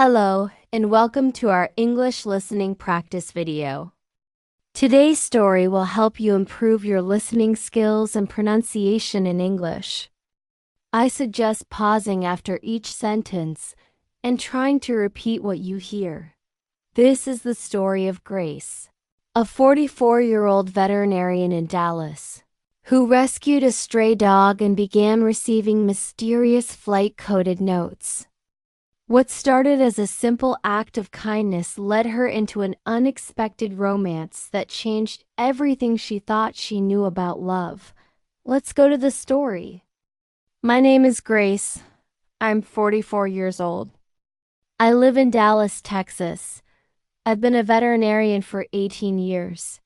Hello, and welcome to our English listening practice video. Today's story will help you improve your listening skills and pronunciation in English. I suggest pausing after each sentence and trying to repeat what you hear. This is the story of Grace, a 44-year-old veterinarian in Dallas, who rescued a stray dog and began receiving mysterious flight-coded notes. What started as a simple act of kindness led her into an unexpected romance that changed everything she thought she knew about love. Let's go to the story. My name is Grace. I'm 44 years old. I live in Dallas, Texas. I've been a veterinarian for 18 years.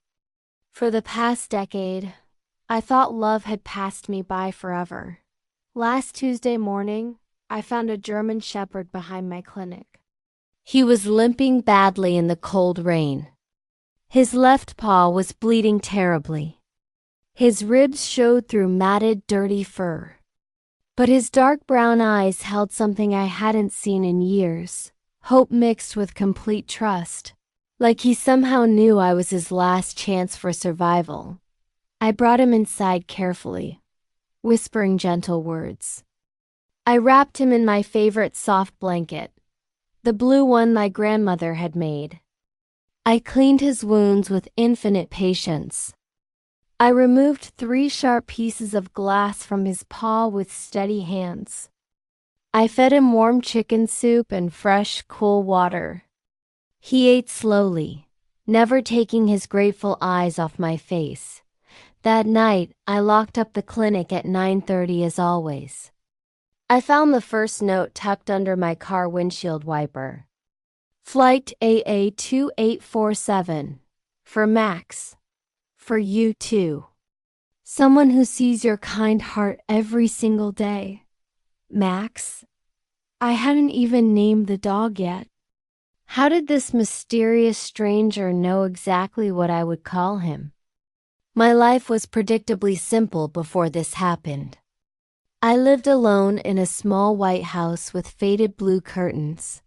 For the past decade, I thought love had passed me by forever. Last Tuesday morning, I found a German Shepherd behind my clinic. He was limping badly in the cold rain. His left paw was bleeding terribly. His ribs showed through matted, dirty fur. But his dark brown eyes held something I hadn't seen in years, hope mixed with complete trust, like he somehow knew I was his last chance for survival. I brought him inside carefully, whispering gentle words. I wrapped him in my favorite soft blanket, the blue one my grandmother had made. I cleaned his wounds with infinite patience. I removed 3 sharp pieces of glass from his paw with steady hands. I fed him warm chicken soup and fresh, cool water. He ate slowly, never taking his grateful eyes off my face. That night, I locked up the clinic at 9:30 as always. I found the first note tucked under my car windshield wiper. Flight AA2847. For Max. For you too. Someone who sees your kind heart every single day. Max? I hadn't even named the dog yet. How did this mysterious stranger know exactly what I would call him? My life was predictably simple before this happened. I lived alone in a small white house with faded blue curtains.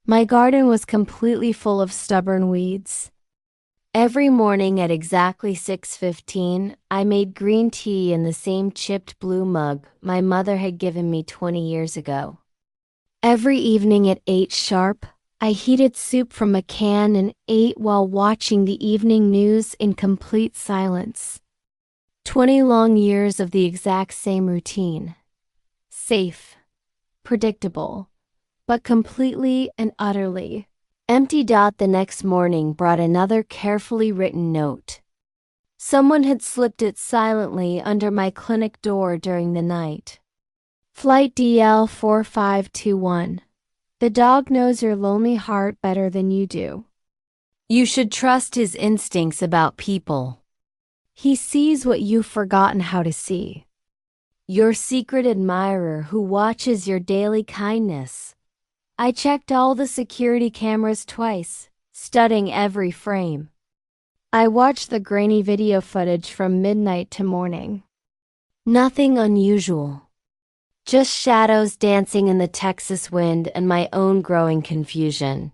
My garden was completely full of stubborn weeds. Every morning at exactly 6:15, I made green tea in the same chipped blue mug my mother had given me 20 years ago. Every evening at 8 sharp, I heated soup from a can and ate while watching the evening news in complete silence. 20 long years of the exact same routine. Safe, predictable, but completely and utterly empty. The next morning brought another carefully written note. Someone had slipped it silently under my clinic door during the night. Flight DL4521. The dog knows your lonely heart better than you do. You should trust his instincts about people. He sees what you've forgotten how to see. Your secret admirer who watches your daily kindness. I checked all the security cameras twice, studying every frame. I watched the grainy video footage from midnight to morning. Nothing unusual. Just shadows dancing in the Texas wind and my own growing confusion.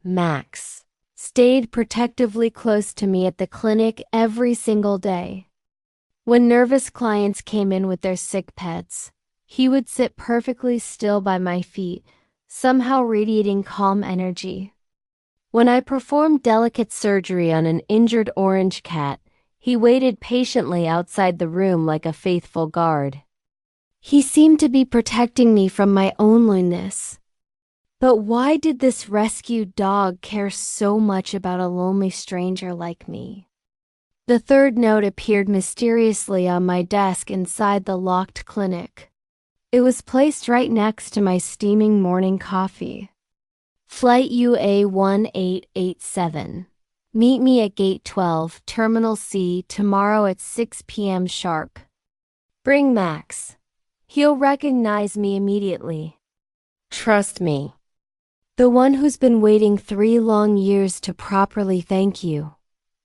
Max stayed protectively close to me at the clinic every single day. When nervous clients came in with their sick pets, he would sit perfectly still by my feet, somehow radiating calm energy. When I performed delicate surgery on an injured orange cat, he waited patiently outside the room like a faithful guard. He seemed to be protecting me from my own loneliness. But why did this rescued dog care so much about a lonely stranger like me? The third note appeared mysteriously on my desk inside the locked clinic. It was placed right next to my steaming morning coffee. Flight UA1887. Meet me at Gate 12, Terminal C, tomorrow at 6 p.m. sharp. Bring Max. He'll recognize me immediately. Trust me. The one who's been waiting 3 long years to properly thank you.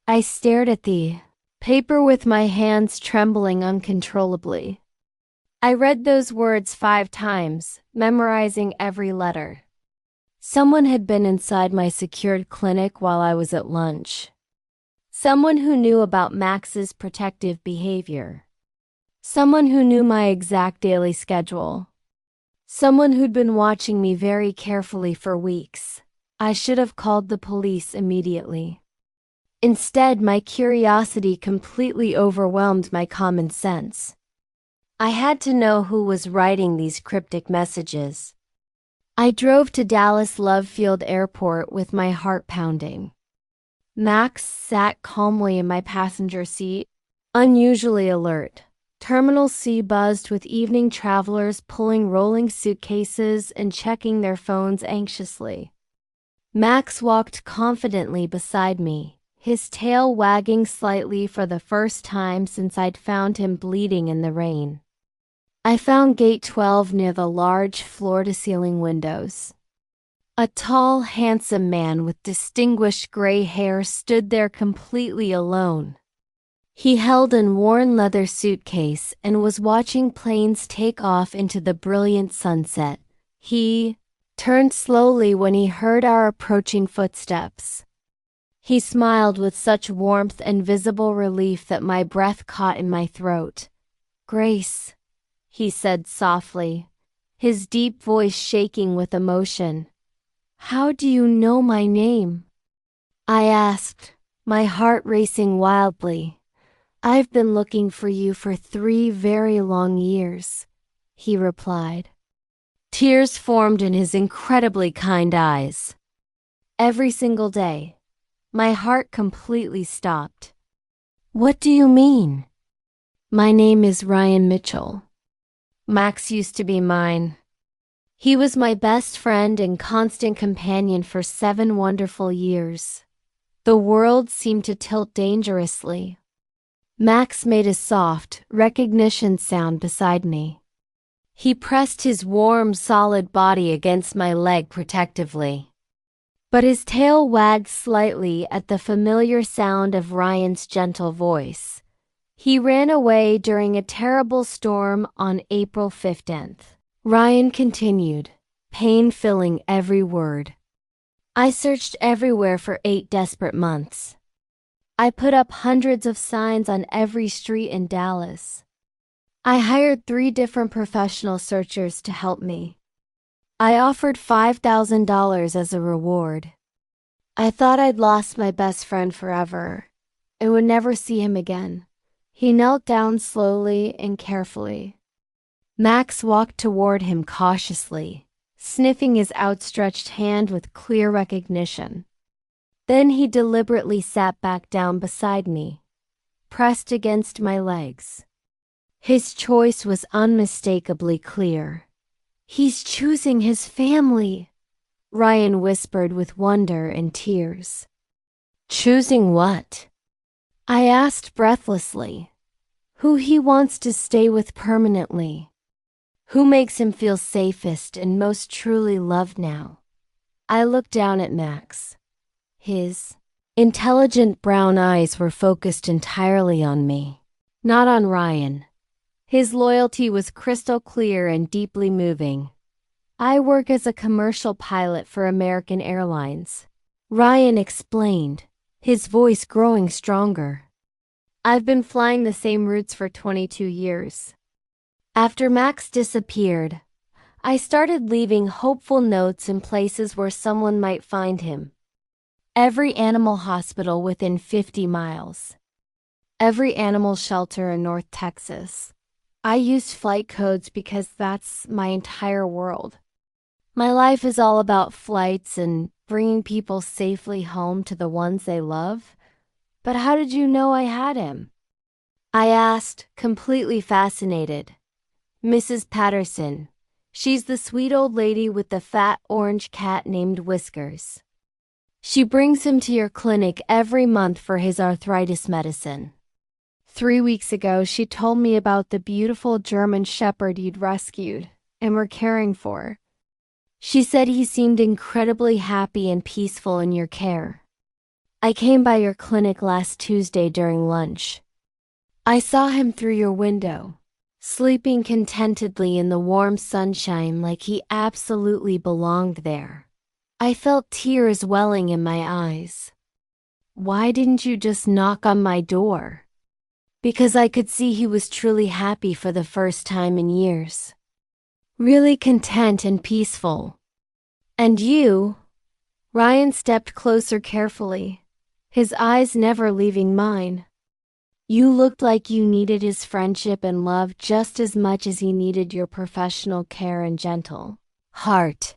I stared at the paper with my hands trembling uncontrollably. I read those words 5 times, memorizing every letter. Someone had been inside my secured clinic while I was at lunch. Someone who knew about Max's protective behavior. Someone who knew my exact daily schedule. Someone who'd been watching me very carefully for weeks. I should have called the police immediately. Instead, my curiosity completely overwhelmed my common sense. I had to know who was writing these cryptic messages. I drove to Dallas Love Field Airport with my heart pounding. Max sat calmly in my passenger seat, unusually alert. Terminal C buzzed with evening travelers pulling rolling suitcases and checking their phones anxiously. Max walked confidently beside me, his tail wagging slightly for the first time since I'd found him bleeding in the rain. I found gate 12 near the large floor-to-ceiling windows. A tall, handsome man with distinguished gray hair stood there completely alone. He held an worn leather suitcase and was watching planes take off into the brilliant sunset. He turned slowly when he heard our approaching footsteps. He smiled with such warmth and visible relief that my breath caught in my throat. "Grace," he said softly, his deep voice shaking with emotion. "How do you know my name?" I asked, my heart racing wildly. "I've been looking for you for 3 very long years," he replied. Tears formed in his incredibly kind eyes. Every single day, my heart completely stopped. "What do you mean?" "My name is Ryan Mitchell. Max used to be mine. He was my best friend and constant companion for 7 wonderful years. The world seemed to tilt dangerously." Max made a soft recognition sound beside me. He pressed his warm, solid body against my leg protectively. But his tail wagged slightly at the familiar sound of Ryan's gentle voice. He ran away during a terrible storm on April 15th. Ryan continued, pain filling every word. "I searched everywhere for 8 desperate months. I put up hundreds of signs on every street in Dallas. I hired 3 different professional searchers to help me. I offered $5,000 as a reward. I thought I'd lost my best friend forever and would never see him again." He knelt down slowly and carefully. Max walked toward him cautiously, sniffing his outstretched hand with clear recognition. Then he deliberately sat back down beside me, pressed against my legs. His choice was unmistakably clear. "He's choosing his family," Ryan whispered with wonder and tears. "Choosing what?" I asked breathlessly. "Who he wants to stay with permanently. Who makes him feel safest and most truly loved now." I looked down at Max. His intelligent brown eyes were focused entirely on me, not on Ryan. His loyalty was crystal clear and deeply moving. "I work as a commercial pilot for American Airlines," Ryan explained, his voice growing stronger. "I've been flying the same routes for 22 years. After Max disappeared, I started leaving hopeful notes in places where someone might find him. Every animal hospital within 50 miles. Every animal shelter in North Texas. I used flight codes because that's my entire world. My life is all about flights and bringing people safely home to the ones they love. But how did you know I had him?" I asked, completely fascinated. "Mrs. Patterson. She's the sweet old lady with the fat orange cat named Whiskers. She brings him to your clinic every month for his arthritis medicine. 3 weeks ago, she told me about the beautiful German shepherd you'd rescued and were caring for. She said he seemed incredibly happy and peaceful in your care. I came by your clinic last Tuesday during lunch. I saw him through your window, sleeping contentedly in the warm sunshine like he absolutely belonged there. I felt tears welling in my eyes. Why didn't you just knock on my door? Because I could see he was truly happy for the first time in years. Really content and peaceful. And you? Ryan stepped closer carefully, his eyes never leaving mine. You looked like you needed his friendship and love just as much as he needed your professional care and gentle heart.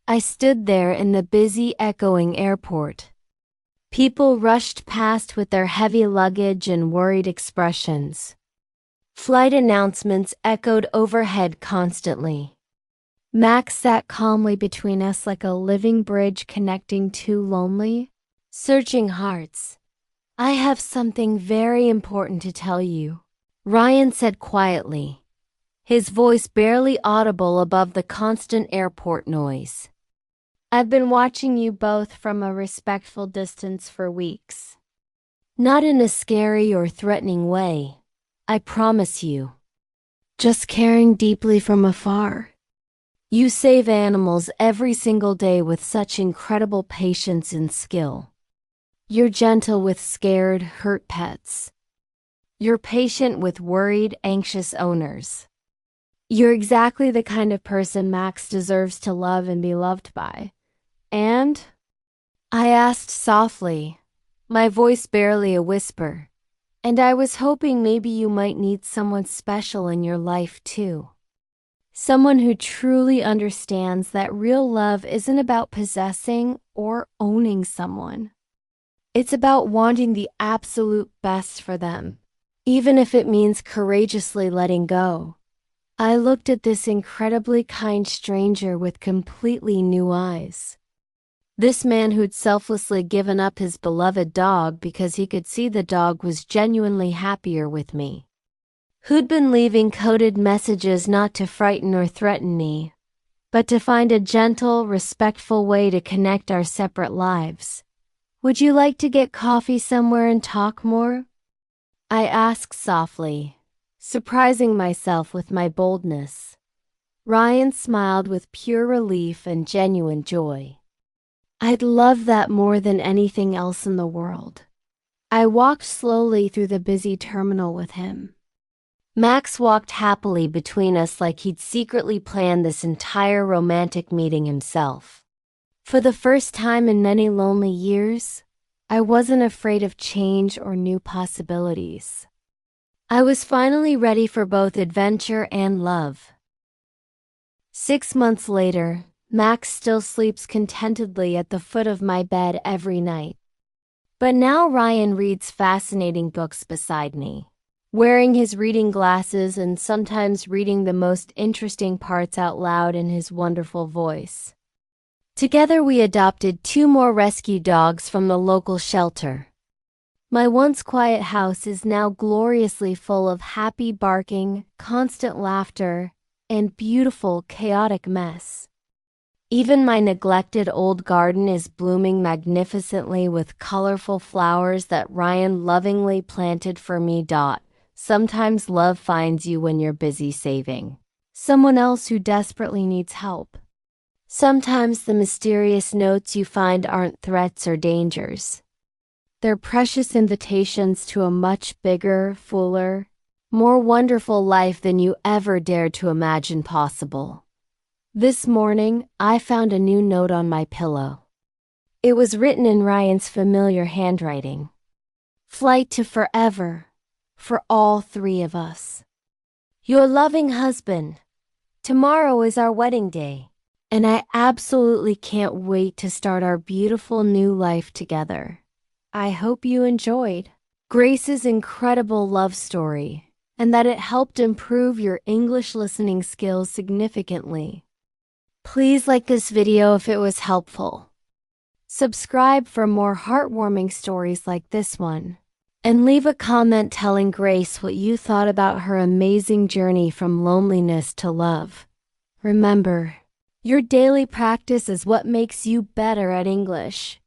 I stood there in the busy, echoing airport. People rushed past with their heavy luggage and worried expressions. Flight announcements echoed overhead constantly. Max sat calmly between us like a living bridge connecting two lonely, searching hearts. I have something very important to tell you, Ryan said quietly, his voice barely audible above the constant airport noise. I've been watching you both from a respectful distance for weeks. Not in a scary or threatening way, I promise you. Just caring deeply from afar. You save animals every single day with such incredible patience and skill. You're gentle with scared, hurt pets. You're patient with worried, anxious owners. You're exactly the kind of person Max deserves to love and be loved by. And? I asked softly, my voice barely a whisper. And I was hoping maybe you might need someone special in your life too. Someone who truly understands that real love isn't about possessing or owning someone. It's about wanting the absolute best for them, even if it means courageously letting go. I looked at this incredibly kind stranger with completely new eyes. This man who'd selflessly given up his beloved dog because he could see the dog was genuinely happier with me. Who'd been leaving coded messages not to frighten or threaten me, but to find a gentle, respectful way to connect our separate lives. Would you like to get coffee somewhere and talk more? I asked softly, surprising myself with my boldness. Ryan smiled with pure relief and genuine joy. I'd love that more than anything else in the world. I walked slowly through the busy terminal with him. Max walked happily between us like he'd secretly planned this entire romantic meeting himself. For the first time in many lonely years, I wasn't afraid of change or new possibilities. I was finally ready for both adventure and love. 6 months later, Max still sleeps contentedly at the foot of my bed every night. But now Ryan reads fascinating books beside me, wearing his reading glasses and sometimes reading the most interesting parts out loud in his wonderful voice. Together we adopted 2 more rescue dogs from the local shelter. My once quiet house is now gloriously full of happy barking, constant laughter, and beautiful, chaotic mess. Even my neglected old garden is blooming magnificently with colorful flowers that Ryan lovingly planted for me. Sometimes love finds you when you're busy saving someone else who desperately needs help. Sometimes the mysterious notes you find aren't threats or dangers. They're precious invitations to a much bigger, fuller, more wonderful life than you ever dared to imagine possible. This morning, I found a new note on my pillow. It was written in Ryan's familiar handwriting. Flight to forever, for all 3 of us. Your loving husband. Tomorrow is our wedding day, and I absolutely can't wait to start our beautiful new life together. I hope you enjoyed Grace's incredible love story, and that it helped improve your English listening skills significantly. Please like this video if it was helpful. Subscribe for more heartwarming stories like this one. And leave a comment telling Grace what you thought about her amazing journey from loneliness to love. Remember, your daily practice is what makes you better at English.